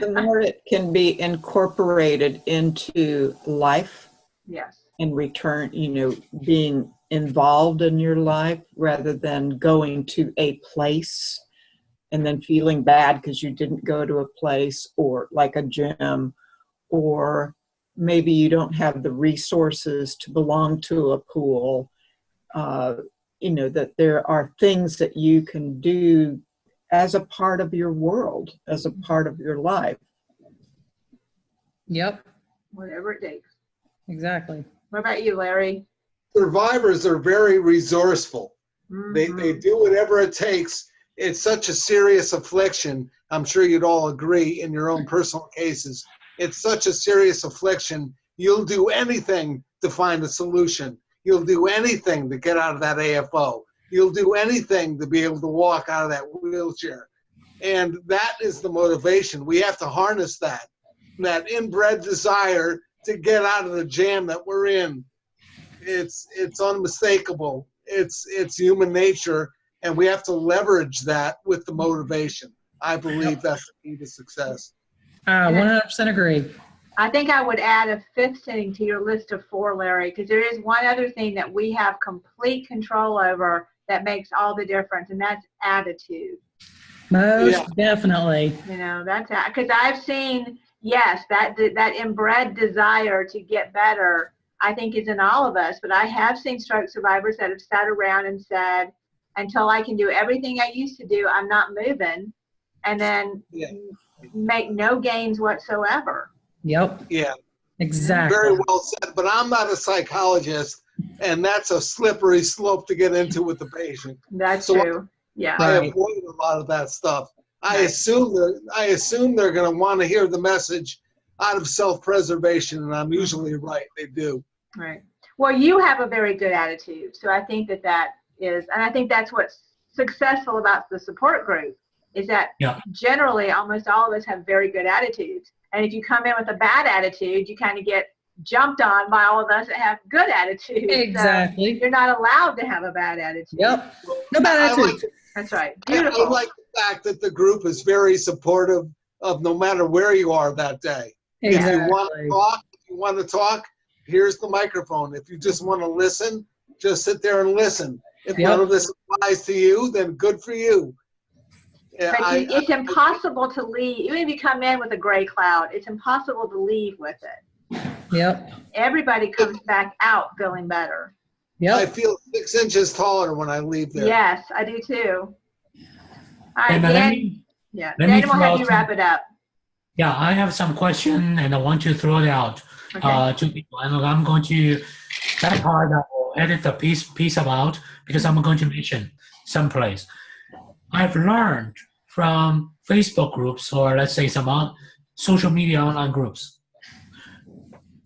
The more it can be incorporated into life. Yes. In return, you know, being involved in your life rather than going to a place and then feeling bad because you didn't go to a place or like a gym, or maybe you don't have the resources to belong to a pool. You know, that there are things that you can do as a part of your world, as a part of your life. Yep. Whatever it takes. Exactly. What about you, Larry? Survivors are very resourceful. Mm-hmm. They do whatever it takes. It's such a serious affliction. I'm sure you'd all agree in your own personal cases. It's such a serious affliction. You'll do anything to find a solution. You'll do anything to get out of that AFO. You'll do anything to be able to walk out of that wheelchair. And that is the motivation. We have to harness that inbred desire to get out of the jam that we're in. It's unmistakable. It's human nature, and we have to leverage that with the motivation. I believe that's the key to success. 100% agree. I think I would add a fifth thing to your list of 4, Larry, because there is one other thing that we have complete control over that makes all the difference, and that's attitude. Most definitely. You know, that's because I've seen, yes, that inbred desire to get better, I think, is in all of us. But I have seen stroke survivors that have sat around and said, until I can do everything I used to do, I'm not moving, and then make no gains whatsoever. Yep. Yeah. Exactly. Very well said. But I'm not a psychologist, and that's a slippery slope to get into with the patient. That's So true. Yeah. I avoid a lot of that stuff. I assume they're going to want to hear the message out of self-preservation, and I'm usually right. They do. Right. Well, you have a very good attitude, so I think that is, and I think that's what's successful about the support group is that generally almost all of us have very good attitudes. And if you come in with a bad attitude, you kind of get jumped on by all of us that have good attitudes. Exactly. So you're not allowed to have a bad attitude. Yep. No bad attitude. That's right. Beautiful. I like the fact that the group is very supportive of no matter where you are that day. Exactly. If you want to talk, here's the microphone. If you just want to listen, just sit there and listen. If none of this applies to you, then good for you. But it's impossible to leave. Even if you come in with a gray cloud, it's impossible to leave with it. Yep. Everybody comes back out feeling better. Yep. I feel 6 inches taller when I leave there. Yes, I do too. All right, And Dan. Then we'll have you wrap it up. Yeah, I have some question and I want to throw it out to people. And I'm going to, that part I will edit the piece about because I'm going to mention someplace. I've learned from Facebook groups or let's say some social media online groups.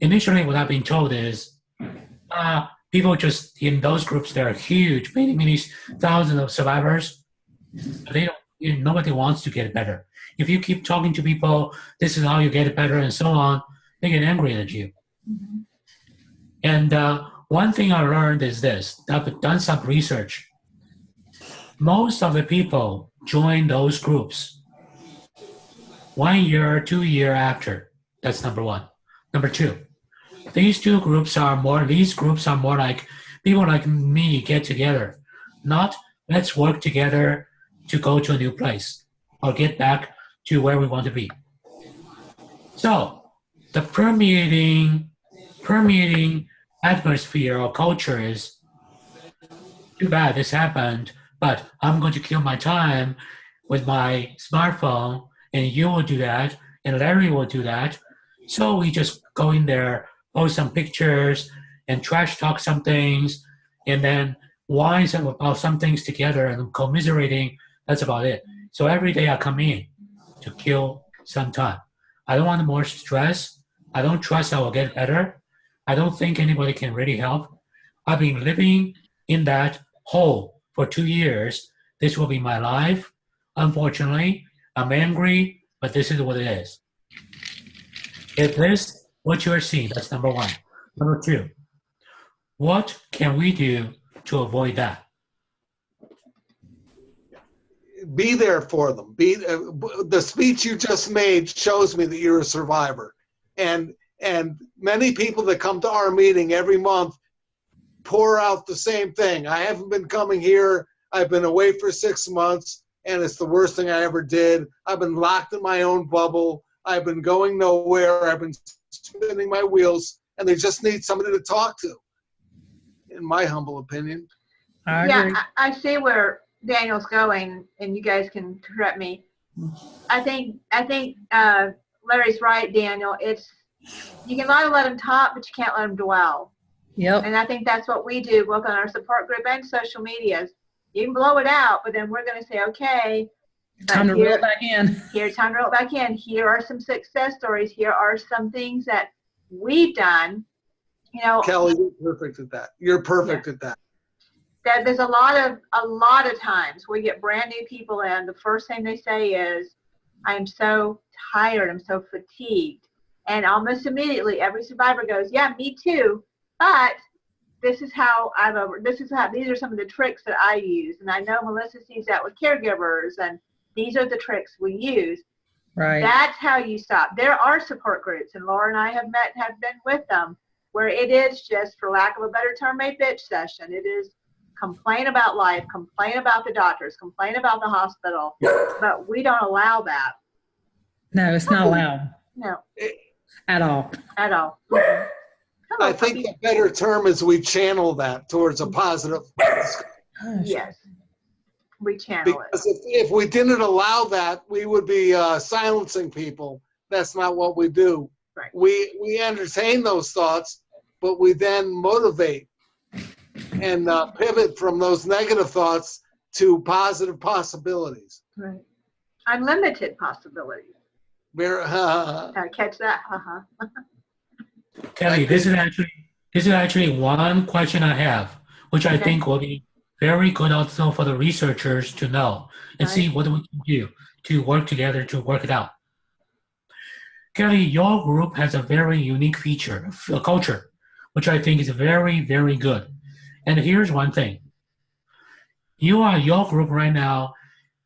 Initially, what I've been told is people just in those groups, they're huge, many thousands of survivors. They don't, nobody wants to get better. If you keep talking to people, this is how you get better and so on, they get angry at you. Mm-hmm. And one thing I learned is this, I've done some research. Most of the people join those groups 1 year, 2 years after. That's number one. Number two, these groups are more like people like me get together, not let's work together to go to a new place or get back to where we want to be. So the permeating atmosphere or culture is too bad this happened, but I'm going to kill my time with my smartphone, and you will do that, and Larry will do that. So we just go in there, post some pictures, and trash talk some things, and then whine about some things together and commiserating. That's about it. So every day I come in to kill some time. I don't want more stress. I don't trust I will get better. I don't think anybody can really help. I've been living in that hole for 2 years. This will be my life. Unfortunately, I'm angry, but this is what it is. Is this what you're seeing? That's number one. Number two, what can we do to avoid that? Be there for them. The speech you just made shows me that you're a survivor. And many people that come to our meeting every month pour out the same thing. I haven't been coming here. I've been away for 6 months, and it's the worst thing I ever did. I've been locked in my own bubble. I've been going nowhere. I've been spinning my wheels, and they just need somebody to talk to, in my humble opinion. I agree. Yeah, I see where Daniel's going, and you guys can correct me. I think Larry's right, Daniel. You can let him talk, but you can't let him dwell. Yep. And I think that's what we do, both on our support group and social medias. You can blow it out, but then we're going to say, okay, Time to reel it back in. Time to reel it back in. Here are some success stories. Here are some things that we've done. You know, Kelly, you're perfect at that. You're perfect at that. That there's a lot of times we get brand new people in. The first thing they say is, "I'm so tired. I'm so fatigued," and almost immediately every survivor goes, "Yeah, me too." But these are some of the tricks that I use, and I know Melissa sees that with caregivers, and these are the tricks we use. Right. That's how you stop. There are support groups, and Laura and I have been with them, where it is just, for lack of a better term, a bitch session. It is complain about life, complain about the doctors, complain about the hospital, but we don't allow that. No, it's not allowed. No. At all. At all. I think the better term is we channel that towards a positive. Yes. We channel Because if we didn't allow that, we would be silencing people. That's not what we do. Right. We entertain those thoughts, but we then motivate and pivot from those negative thoughts to positive possibilities. Right. Unlimited possibilities. Catch that? Kelly, this is actually one question I have, which I think will be very good also for the researchers to know and see what we can do to work together to work it out. Kelly, your group has a very unique feature, a culture, which I think is very, very good. And here's one thing. Your group right now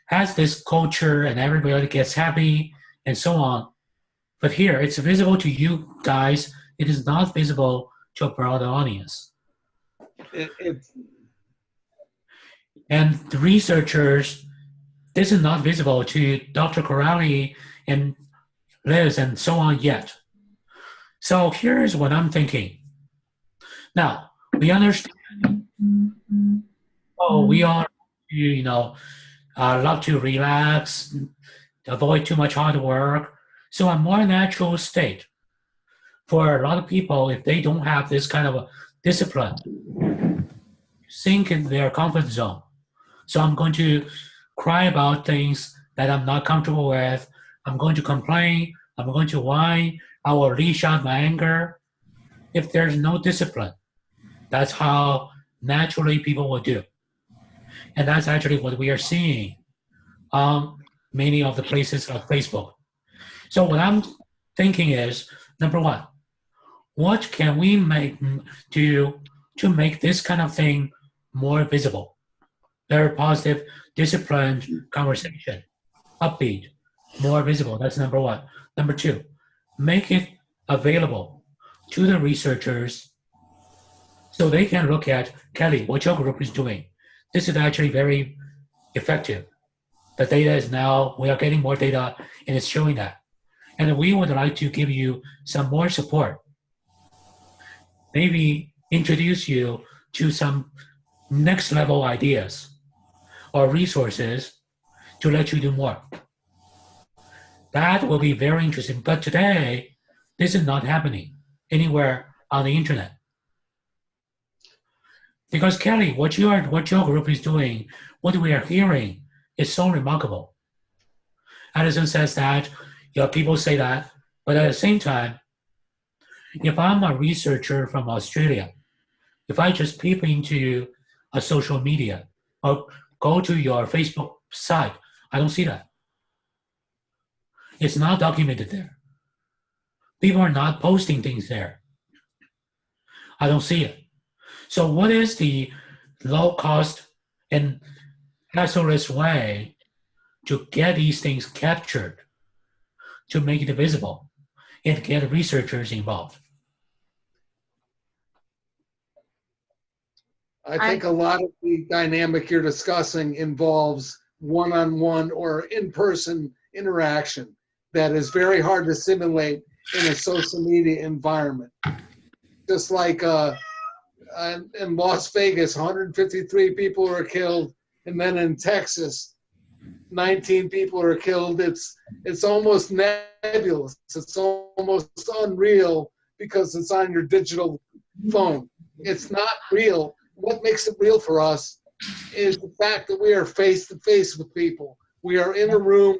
has this culture and everybody gets happy and so on. But here, it's visible to you guys. It is not visible to a broader audience. And the researchers, this is not visible to Dr. Corrali and Liz and so on yet. So here's what I'm thinking. Now, we understand, we all, love to relax, avoid too much hard work. So a more natural state for a lot of people, if they don't have this kind of a discipline, sink in their comfort zone. So I'm going to cry about things that I'm not comfortable with. I'm going to complain. I'm going to whine. I will leash out my anger. If there's no discipline, that's how naturally people will do. And that's actually what we are seeing on many of the places like Facebook. So what I'm thinking is, number one, what can we make to make this kind of thing more visible? Very positive, disciplined conversation, upbeat, more visible. That's number one. Number two, make it available to the researchers so they can look at, Kelly, what your group is doing. This is actually very effective. The data is now, we are getting more data and it's showing that. And we would like to give you some more support. Maybe introduce you to some next level ideas or resources to let you do more. That will be very interesting. But today, this is not happening anywhere on the internet. Because Kelly, what your group is doing, what we are hearing is so remarkable. Addison says that, people say that, but at the same time, if I'm a researcher from Australia, if I just peep into a social media or go to your Facebook site, I don't see that. It's not documented there. People are not posting things there. I don't see it. So what is the low cost and hassleless way to get these things captured, to make it visible, and get researchers involved? I think a lot of the dynamic you're discussing involves one-on-one or in-person interaction that is very hard to simulate in a social media environment. Just like in Las Vegas, 153 people were killed, and then in Texas, 19 people are killed. It's almost nebulous. It's almost unreal because it's on your digital phone. It's not real. What makes it real for us is the fact that we are face to face with people. We are in a room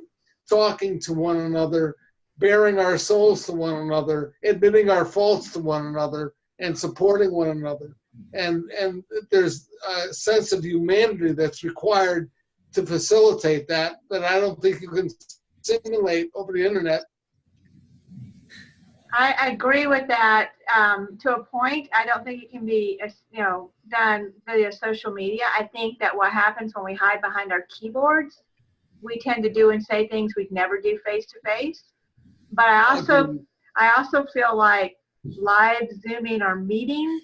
talking to one another, bearing our souls to one another, admitting our faults to one another, and supporting one another. And there's a sense of humanity that's required to facilitate that I don't think you can simulate over the internet. I agree with that to a point. I don't think it can be, done via social media. I think that what happens when we hide behind our keyboards, we tend to do and say things we'd never do face to face. But I also feel like live Zooming our meetings,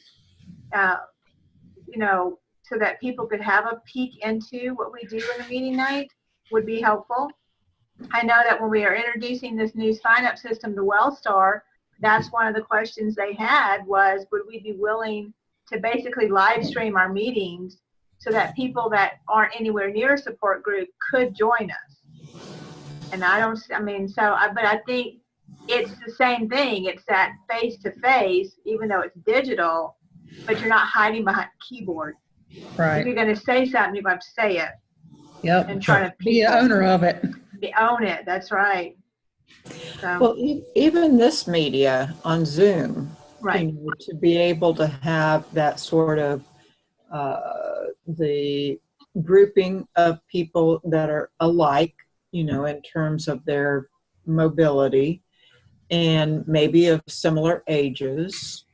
so that people could have a peek into what we do in a meeting night would be helpful. I know that when we are introducing this new sign-up system to Wellstar, that's one of the questions they had was, would we be willing to basically live stream our meetings so that people that aren't anywhere near a support group could join us? And but I think it's the same thing. It's that face-to-face, even though it's digital, but you're not hiding behind a keyboard. Right. If you're going to say something, you're going to say it. Yep. In front of people. Be the owner of it. Own it. That's right. So, Well, even this media on Zoom, right. To be able to have that sort of the grouping of people that are alike, in terms of their mobility and maybe of similar ages,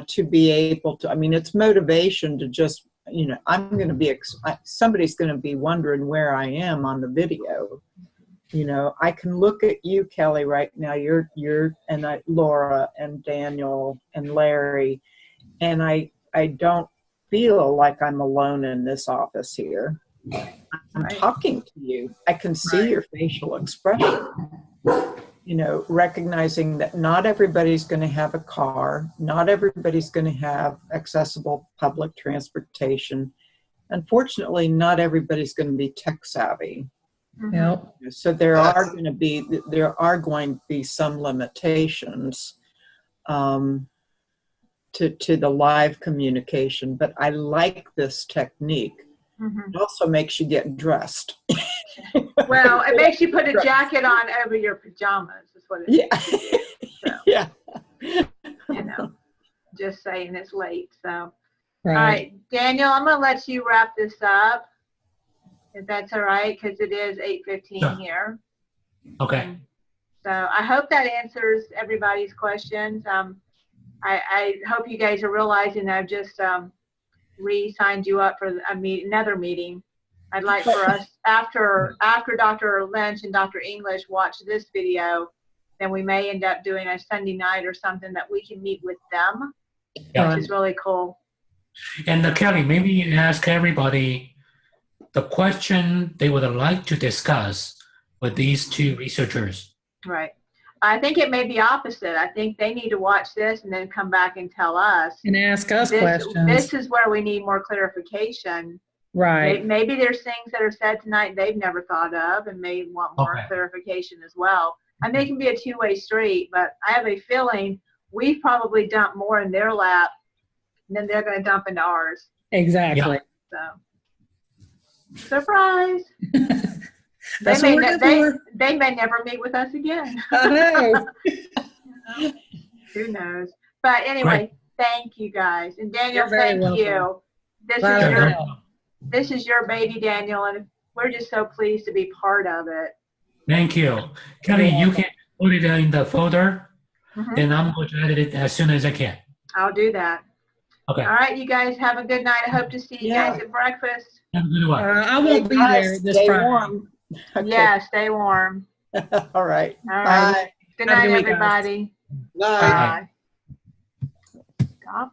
to be able to, it's motivation to just, I'm going to be, somebody's going to be wondering where I am on the video. I can look at you, Kelly, right now. You're and Laura and Daniel and Larry, and I don't feel like I'm alone in this office here. I'm talking to you. I can see your facial expression. Recognizing that not everybody's going to have a car, not everybody's going to have accessible public transportation. Unfortunately, not everybody's going to be tech savvy. Yep. So there are going to be some limitations to the live communication, but I like this technique. It also makes you get dressed. Well, it makes you put a jacket on over your pajamas is what it is. So, yeah. Just saying it's late. So, Right. All right, Daniel, I'm going to let you wrap this up. If that's all right, because it is 8:15 here. Okay. So I hope that answers everybody's questions. I hope you guys are realizing that I've just re-signed you up for another meeting. I'd like for us, after Dr. Lynch and Dr. English watch this video, then we may end up doing a Sunday night or something that we can meet with them, Yeah. which is really cool. And Kelly, maybe you ask everybody the question they would like to discuss with these two researchers. Right. I think it may be opposite. I think they need to watch this and then come back and tell us. And ask us This questions. is where we need more clarification. Right. Maybe there's things that are said tonight they've never thought of and may want more Okay. clarification as well. I mean, it can be a two-way street, but I have a feeling we've probably dumped more in their lap than they're going to dump into ours. Exactly. So, surprise. That's they, what may we're ne- here for. they may never meet with us again. I know. Who knows? But anyway, thank you guys. And Daniel, You're very thank you. welcome. This Glad is I Yeah, could your help. this is your baby, Daniel, and we're just so pleased to be part of it. Thank you. Kelly, you can put it in the folder, Mhm. then I'm going to edit it as soon as I can. I'll do that. Okay. All right, you guys have a good night. I hope to see you Yeah. guys at breakfast. Have a good one. I won't be there this Stay Friday. warm. Okay. Yeah, stay warm. All right. All right. Bye. Good Have a night, good week, guys. everybody. Night. Bye. Stop.